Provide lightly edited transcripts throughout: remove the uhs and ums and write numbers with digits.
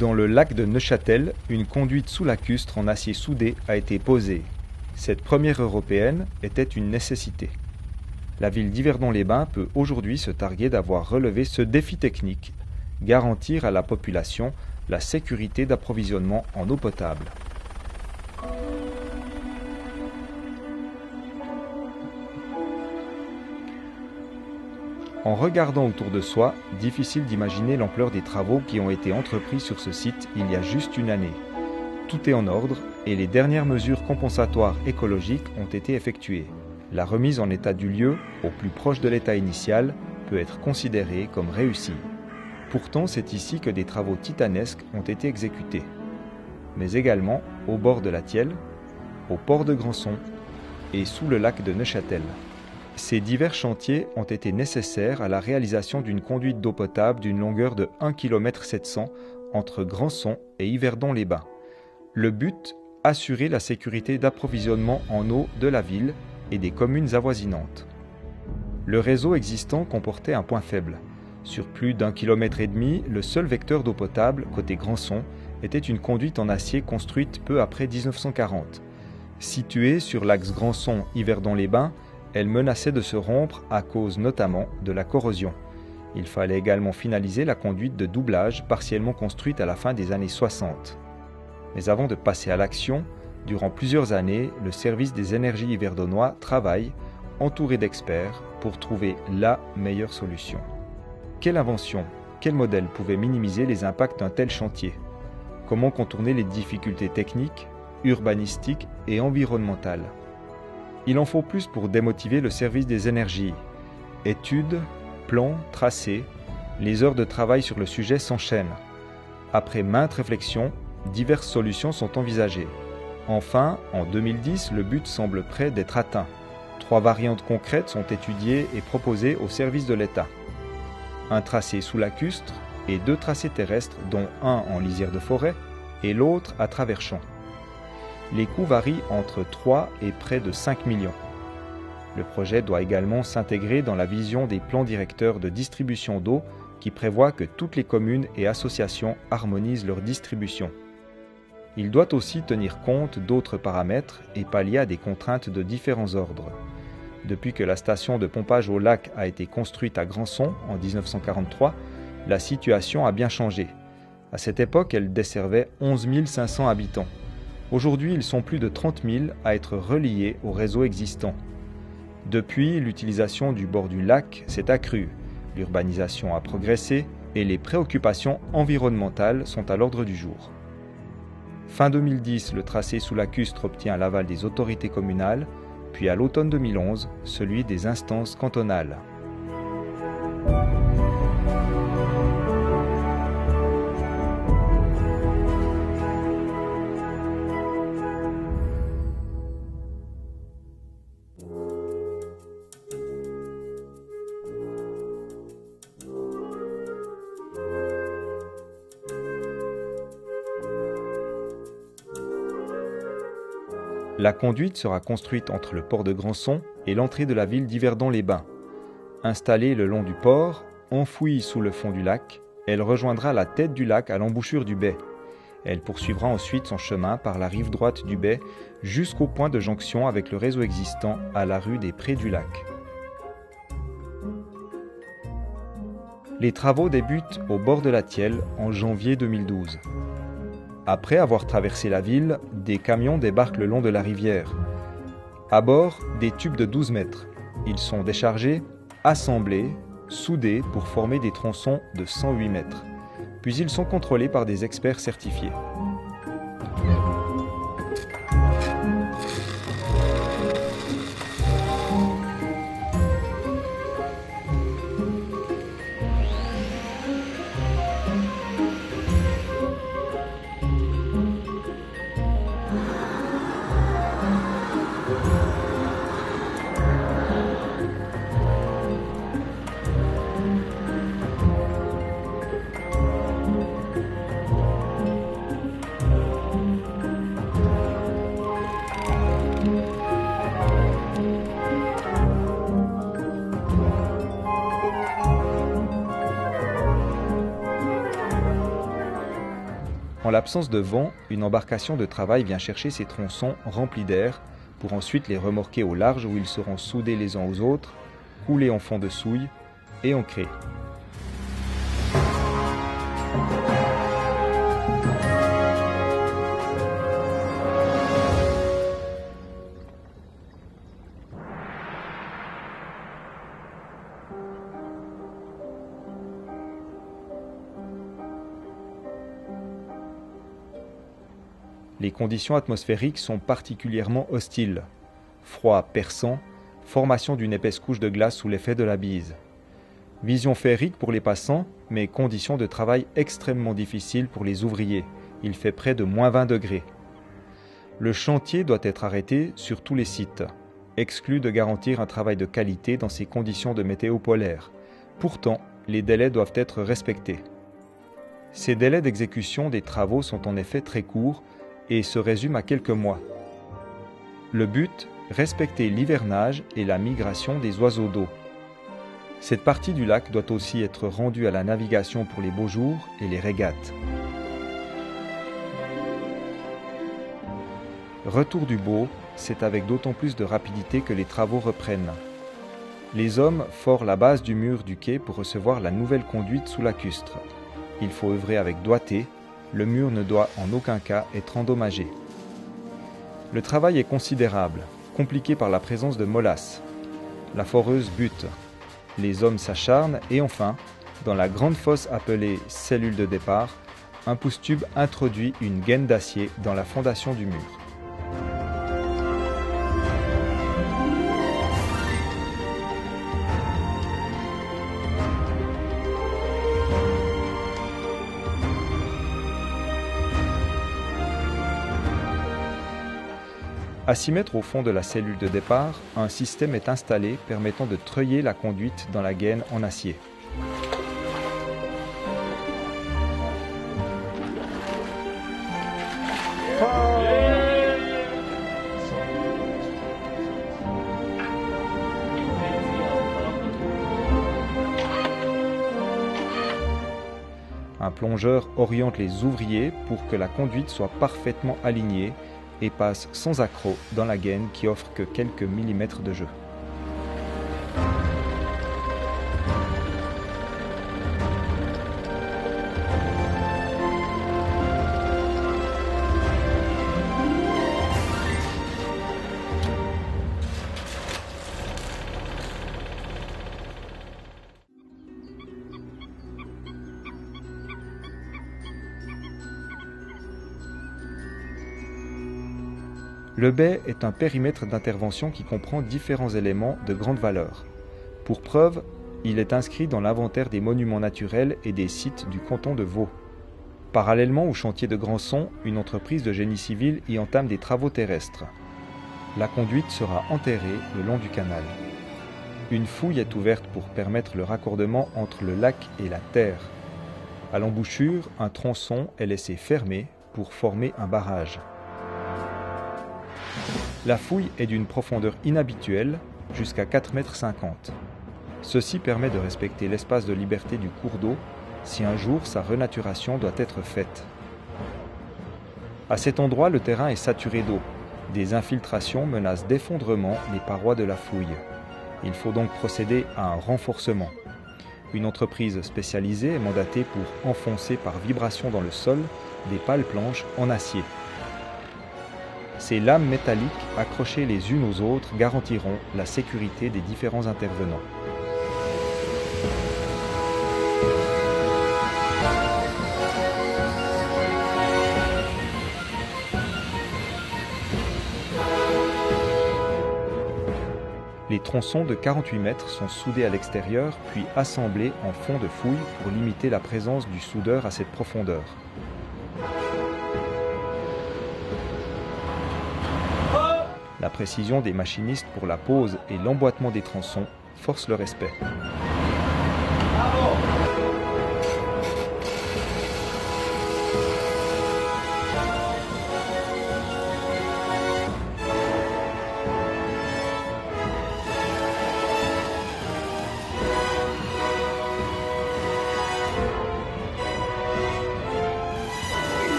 Dans le lac de Neuchâtel, une conduite sous lacustre en acier soudé a été posée. Cette première européenne était une nécessité. La ville d'Yverdon-les-Bains peut aujourd'hui se targuer d'avoir relevé ce défi technique, garantir à la population la sécurité d'approvisionnement en eau potable. En regardant autour de soi, difficile d'imaginer l'ampleur des travaux qui ont été entrepris sur ce site il y a juste une année. Tout est en ordre et les dernières mesures compensatoires écologiques ont été effectuées. La remise en état du lieu, au plus proche de l'état initial, peut être considérée comme réussie. Pourtant, c'est ici que des travaux titanesques ont été exécutés, mais également au bord de la Thièle, au port de Grandson et sous le lac de Neuchâtel. Ces divers chantiers ont été nécessaires à la réalisation d'une conduite d'eau potable d'une longueur de 1,7 km entre Grandson et Yverdon-les-Bains. Le but, assurer la sécurité d'approvisionnement en eau de la ville et des communes avoisinantes. Le réseau existant comportait un point faible. Sur plus d'1,5 km, le seul vecteur d'eau potable, côté Grandson, était une conduite en acier construite peu après 1940. Située sur l'axe Grandson-Yverdon-les-Bains, elle menaçait de se rompre à cause notamment de la corrosion. Il fallait également finaliser la conduite de doublage partiellement construite à la fin des années 60. Mais avant de passer à l'action, durant plusieurs années, le service des énergies yverdonois travaille, entouré d'experts, pour trouver la meilleure solution. Quelle invention, quel modèle pouvait minimiser les impacts d'un tel chantier? Comment contourner les difficultés techniques, urbanistiques et environnementales? Il en faut plus pour démotiver le service des énergies. Études, plans, tracés, les heures de travail sur le sujet s'enchaînent. Après maintes réflexions, diverses solutions sont envisagées. Enfin, en 2010, le but semble près d'être atteint. 3 variantes concrètes sont étudiées et proposées au service de l'État. Un tracé sous lacustre et 2 tracés terrestres, dont un en lisière de forêt et l'autre à travers champs. Les coûts varient entre 3 et près de 5 millions. Le projet doit également s'intégrer dans la vision des plans directeurs de distribution d'eau qui prévoit que toutes les communes et associations harmonisent leur distribution. Il doit aussi tenir compte d'autres paramètres et pallier à des contraintes de différents ordres. Depuis que la station de pompage au lac a été construite à Grandson en 1943, la situation a bien changé. À cette époque, elle desservait 11 500 habitants. Aujourd'hui, ils sont plus de 30 000 à être reliés au réseau existant. Depuis, l'utilisation du bord du lac s'est accrue, l'urbanisation a progressé et les préoccupations environnementales sont à l'ordre du jour. Fin 2010, le tracé sous lacustre obtient l'aval des autorités communales, puis à l'automne 2011, celui des instances cantonales. La conduite sera construite entre le port de Grandson et l'entrée de la ville d'Yverdon-les-Bains. Installée le long du port, enfouie sous le fond du lac, elle rejoindra la tête du lac à l'embouchure du Bay. Elle poursuivra ensuite son chemin par la rive droite du Bay jusqu'au point de jonction avec le réseau existant à la rue des Prés du Lac. Les travaux débutent au bord de la Thièle en janvier 2012. Après avoir traversé la ville, des camions débarquent le long de la rivière. À bord, des tubes de 12 mètres. Ils sont déchargés, assemblés, soudés pour former des tronçons de 108 mètres. Puis ils sont contrôlés par des experts certifiés. En l'absence de vent, une embarcation de travail vient chercher ces tronçons remplis d'air pour ensuite les remorquer au large où ils seront soudés les uns aux autres, coulés en fond de souille et ancrés. Les conditions atmosphériques sont particulièrement hostiles. Froid perçant, formation d'une épaisse couche de glace sous l'effet de la bise. Vision féerique pour les passants, mais conditions de travail extrêmement difficiles pour les ouvriers. Il fait près de -20 degrés. Le chantier doit être arrêté sur tous les sites, exclu de garantir un travail de qualité dans ces conditions de météo polaire. Pourtant, les délais doivent être respectés. Ces délais d'exécution des travaux sont en effet très courts et se résument à quelques mois. Le but, respecter l'hivernage et la migration des oiseaux d'eau. Cette partie du lac doit aussi être rendue à la navigation pour les beaux jours et les régates. Retour du Beau, c'est avec d'autant plus de rapidité que les travaux reprennent. Les hommes forent la base du mur du quai pour recevoir la nouvelle conduite sous lacustre. Il faut œuvrer avec doigté, le mur ne doit en aucun cas être endommagé. Le travail est considérable, compliqué par la présence de molasses. La foreuse bute. Les hommes s'acharnent et enfin, dans la grande fosse appelée cellule de départ, un pousse-tube introduit une gaine d'acier dans la fondation du mur. À 6 mètres au fond de la cellule de départ, un système est installé permettant de treuiller la conduite dans la gaine en acier. Un plongeur oriente les ouvriers pour que la conduite soit parfaitement alignée et passe sans accroc dans la gaine qui offre que quelques millimètres de jeu. Le BAI est un périmètre d'intervention qui comprend différents éléments de grande valeur. Pour preuve, il est inscrit dans l'inventaire des monuments naturels et des sites du canton de Vaud. Parallèlement au chantier de Grandson, une entreprise de génie civil y entame des travaux terrestres. La conduite sera enterrée le long du canal. Une fouille est ouverte pour permettre le raccordement entre le lac et la terre. À l'embouchure, un tronçon est laissé fermé pour former un barrage. La fouille est d'une profondeur inhabituelle, jusqu'à 4,50 m. Ceci permet de respecter l'espace de liberté du cours d'eau si un jour sa renaturation doit être faite. À cet endroit, le terrain est saturé d'eau. Des infiltrations menacent d'effondrement les parois de la fouille. Il faut donc procéder à un renforcement. Une entreprise spécialisée est mandatée pour enfoncer par vibration dans le sol des pales planches en acier. Ces lames métalliques accrochées les unes aux autres garantiront la sécurité des différents intervenants. Les tronçons de 48 mètres sont soudés à l'extérieur puis assemblés en fond de fouille pour limiter la présence du soudeur à cette profondeur. La précision des machinistes pour la pose et l'emboîtement des tronçons force le respect.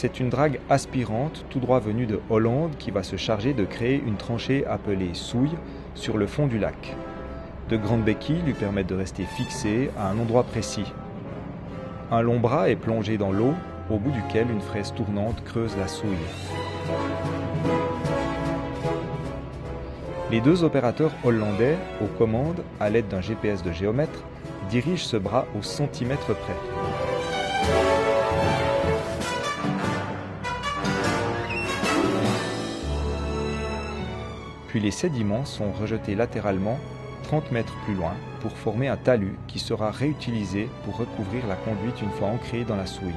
C'est une drague aspirante tout droit venue de Hollande qui va se charger de créer une tranchée appelée souille sur le fond du lac. De grandes béquilles lui permettent de rester fixées à un endroit précis. Un long bras est plongé dans l'eau, au bout duquel une fraise tournante creuse la souille. Les deux opérateurs hollandais, aux commandes, à l'aide d'un GPS de géomètre, dirigent ce bras au centimètre près. Puis les sédiments sont rejetés latéralement 30 mètres plus loin pour former un talus qui sera réutilisé pour recouvrir la conduite une fois ancrée dans la souille.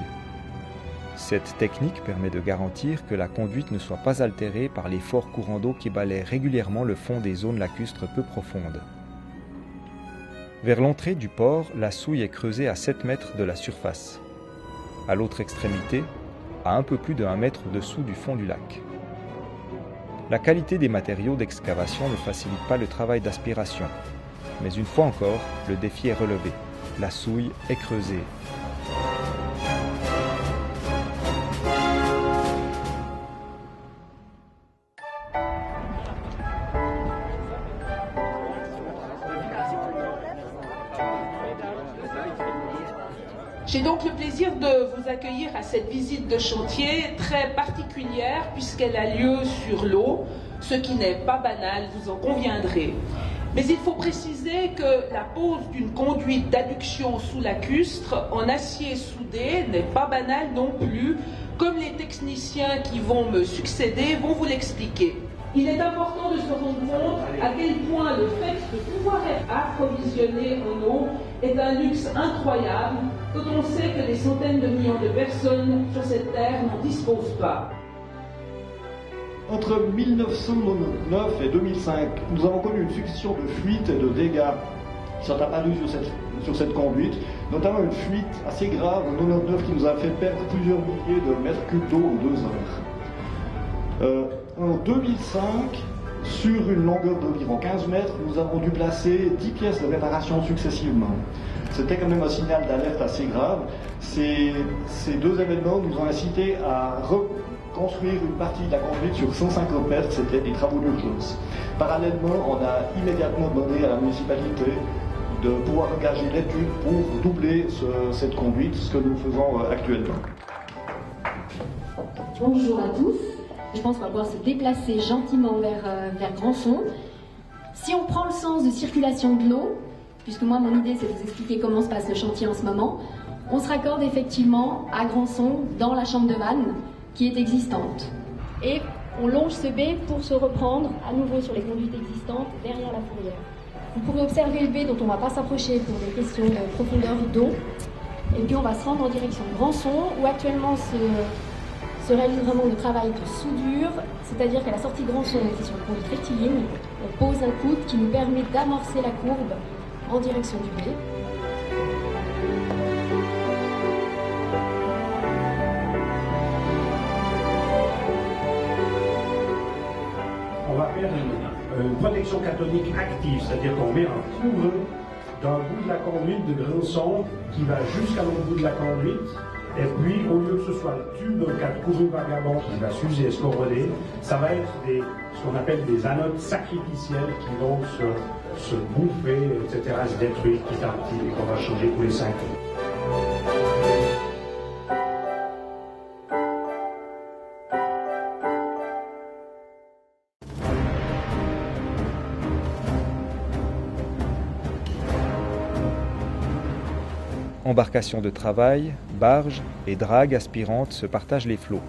Cette technique permet de garantir que la conduite ne soit pas altérée par les forts courants d'eau qui balaient régulièrement le fond des zones lacustres peu profondes. Vers l'entrée du port, la souille est creusée à 7 mètres de la surface. À l'autre extrémité, à un peu plus de 1 mètre au-dessous du fond du lac. La qualité des matériaux d'excavation ne facilite pas le travail d'aspiration. Mais une fois encore, le défi est relevé. La souille est creusée. J'ai donc le plaisir de vous accueillir à cette visite de chantier très particulière puisqu'elle a lieu sur l'eau, ce qui n'est pas banal, vous en conviendrez. Mais il faut préciser que la pose d'une conduite d'adduction sous lacustre en acier soudé n'est pas banale non plus, comme les techniciens qui vont me succéder vont vous l'expliquer. Il est important de se rendre compte à quel point le fait de pouvoir être approvisionné en eau est un luxe incroyable quand on sait que des centaines de millions de personnes sur cette terre n'en disposent pas. Entre 1999 et 2005, nous avons connu une succession de fuites et de dégâts qui sont apparus sur cette conduite, notamment une fuite assez grave en 99 qui nous a fait perdre plusieurs milliers de mètres cubes d'eau en 2 heures. En 2005, sur une longueur d'environ 15 mètres, nous avons dû placer 10 pièces de réparation successivement. C'était quand même un signal d'alerte assez grave. Ces deux événements nous ont incité à reconstruire une partie de la conduite sur 150 mètres, c'était des travaux d'urgence. Parallèlement, on a immédiatement demandé à la municipalité de pouvoir engager l'étude pour doubler cette conduite, ce que nous faisons actuellement. Bonjour à tous. Je pense qu'on va pouvoir se déplacer gentiment vers Grandson. Si on prend le sens de circulation de l'eau, puisque moi mon idée c'est de vous expliquer comment se passe le chantier en ce moment, on se raccorde effectivement à Grandson dans la chambre de vanne qui est existante. Et on longe ce B pour se reprendre à nouveau sur les conduites existantes derrière la fourrière. Vous pourrez observer le B dont on ne va pas s'approcher pour des questions de profondeur d'eau. Et puis on va se rendre en direction de Grandson où actuellement se réalise vraiment le travail de soudure, c'est-à-dire qu'à la sortie de Grandson, qui est sur le conduite rectiligne, on pose un coude qui nous permet d'amorcer la courbe en direction du B. On va faire une protection cathodique active, c'est-à-dire qu'on met un couvreux d'un bout de la conduite de Grandson qui va jusqu'à l'autre bout de la conduite. Et puis, au lieu que ce soit le tube, un cas de courroux vagabond qui va s'user et se corroder, ça va être ce qu'on appelle des anodes sacrificielles qui vont se bouffer, etc., se détruire petit à petit et qu'on va changer tous les 5 ans. Embarcations de travail, barges et dragues aspirantes se partagent les flots.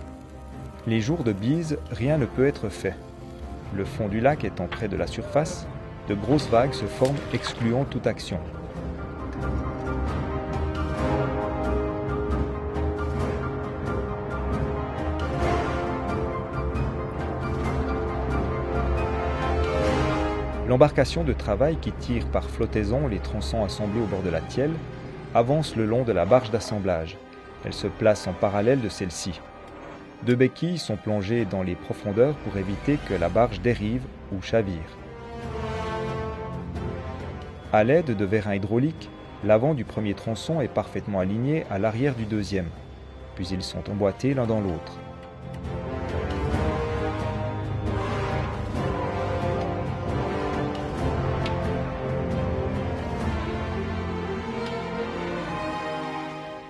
Les jours de bise, rien ne peut être fait. Le fond du lac étant près de la surface, de grosses vagues se forment excluant toute action. L'embarcation de travail qui tire par flottaison les tronçons assemblés au bord de la Thièle avance le long de la barge d'assemblage. Elle se place en parallèle de celle-ci. 2 béquilles sont plongées dans les profondeurs pour éviter que la barge dérive ou chavire. À l'aide de vérins hydrauliques, l'avant du premier tronçon est parfaitement aligné à l'arrière du deuxième. puis ils sont emboîtés l'un dans l'autre.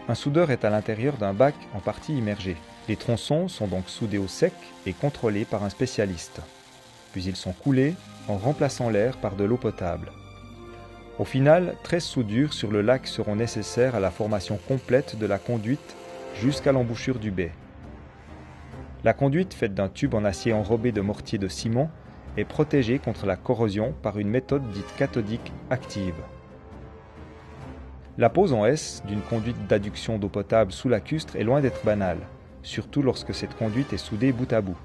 Un soudeur est à l'intérieur d'un bac en partie immergé. Les tronçons sont donc soudés au sec et contrôlés par un spécialiste. Puis ils sont coulés en remplaçant l'air par de l'eau potable. Au final, 13 soudures sur le lac seront nécessaires à la formation complète de la conduite jusqu'à l'embouchure du baie. La conduite, faite d'un tube en acier enrobé de mortier de ciment, est protégée contre la corrosion par une méthode dite cathodique active. La pose en S d'une conduite d'adduction d'eau potable sous lacustre est loin d'être banale, surtout lorsque cette conduite est soudée bout à bout.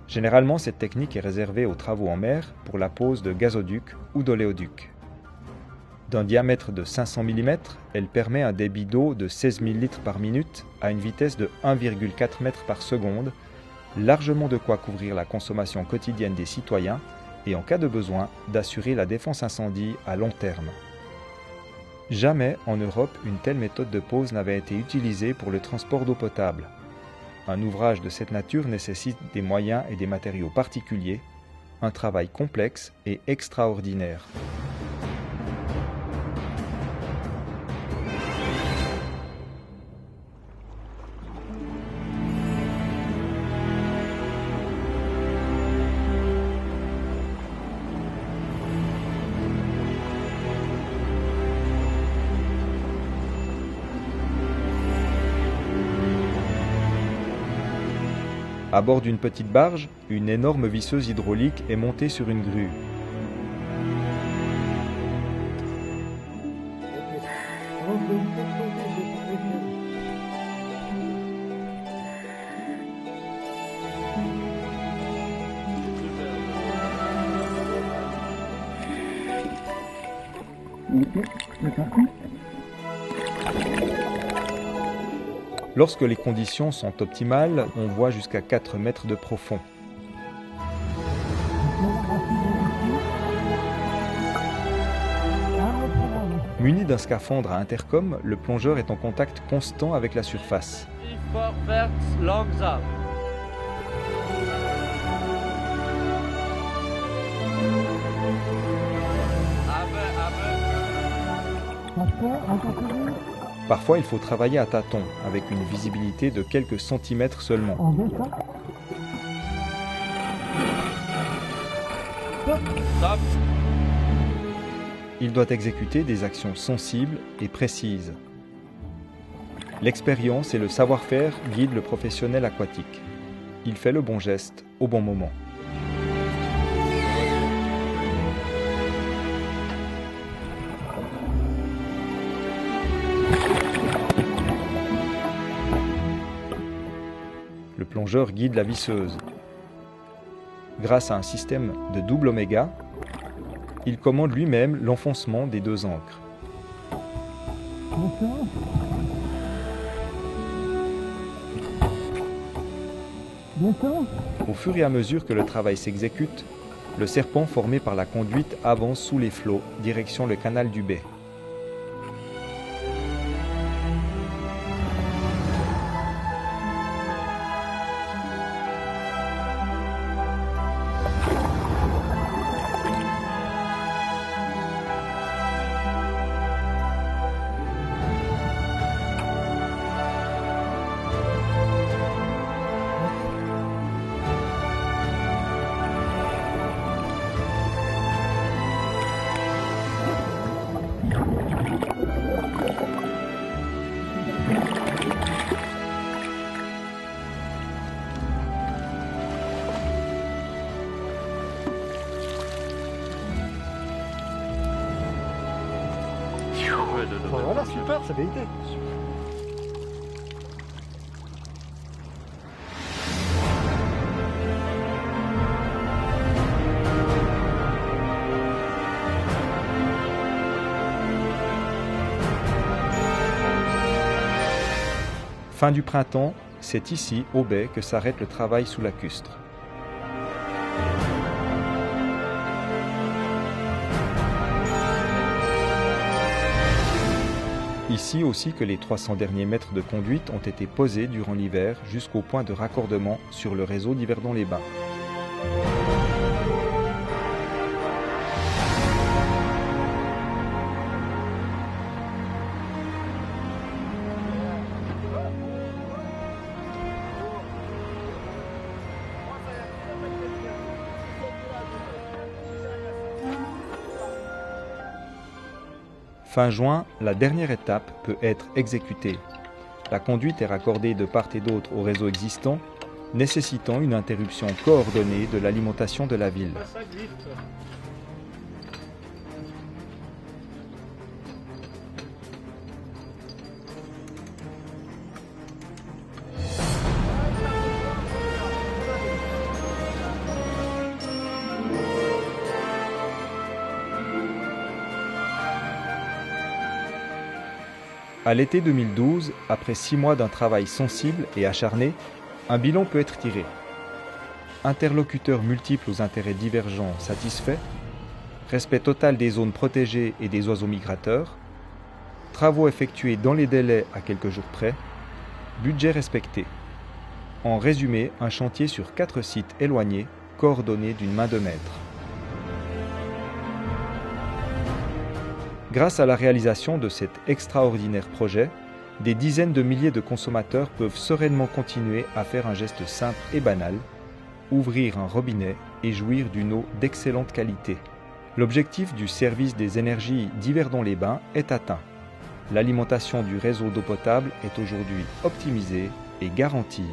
Généralement, cette technique est réservée aux travaux en mer pour la pose de gazoducs ou d'oléoducs. D'un diamètre de 500 mm, elle permet un débit d'eau de 16 000 litres par minute à une vitesse de 1,4 m par seconde, largement de quoi couvrir la consommation quotidienne des citoyens et, en cas de besoin, d'assurer la défense incendie à long terme. Jamais en Europe une telle méthode de pose n'avait été utilisée pour le transport d'eau potable. Un ouvrage de cette nature nécessite des moyens et des matériaux particuliers, un travail complexe et extraordinaire. À bord d'une petite barge, une énorme visseuse hydraulique est montée sur une grue. Lorsque les conditions sont optimales, on voit jusqu'à 4 mètres de profond. Muni d'un scaphandre à intercom, le plongeur est en contact constant avec la surface. Parfois, il faut travailler à tâtons, avec une visibilité de quelques centimètres seulement. Il doit exécuter des actions sensibles et précises. L'expérience et le savoir-faire guident le professionnel aquatique. Il fait le bon geste au bon moment. Le plongeur guide la visseuse. Grâce à un système de double oméga, il commande lui-même l'enfoncement des deux ancres. Au fur et à mesure que le travail s'exécute, le serpent formé par la conduite avance sous les flots, direction le canal du Baie. Voilà, super, ça avait été. Fin du printemps, c'est ici, au Baie, que s'arrête le travail sous lacustre. Ici aussi que les 300 derniers mètres de conduite ont été posés durant l'hiver jusqu'au point de raccordement sur le réseau d'Yverdon-les-Bains. Fin juin, la dernière étape peut être exécutée. La conduite est raccordée de part et d'autre au réseau existant, nécessitant une interruption coordonnée de l'alimentation de la ville. À l'été 2012, après 6 mois d'un travail sensible et acharné, un bilan peut être tiré. Interlocuteurs multiples aux intérêts divergents satisfaits, respect total des zones protégées et des oiseaux migrateurs, travaux effectués dans les délais à quelques jours près, budget respecté. En résumé, un chantier sur 4 sites éloignés, coordonné d'une main de maître. Grâce à la réalisation de cet extraordinaire projet, des dizaines de milliers de consommateurs peuvent sereinement continuer à faire un geste simple et banal, ouvrir un robinet et jouir d'une eau d'excellente qualité. L'objectif du service des énergies d'Yverdon-les-Bains est atteint. L'alimentation du réseau d'eau potable est aujourd'hui optimisée et garantie.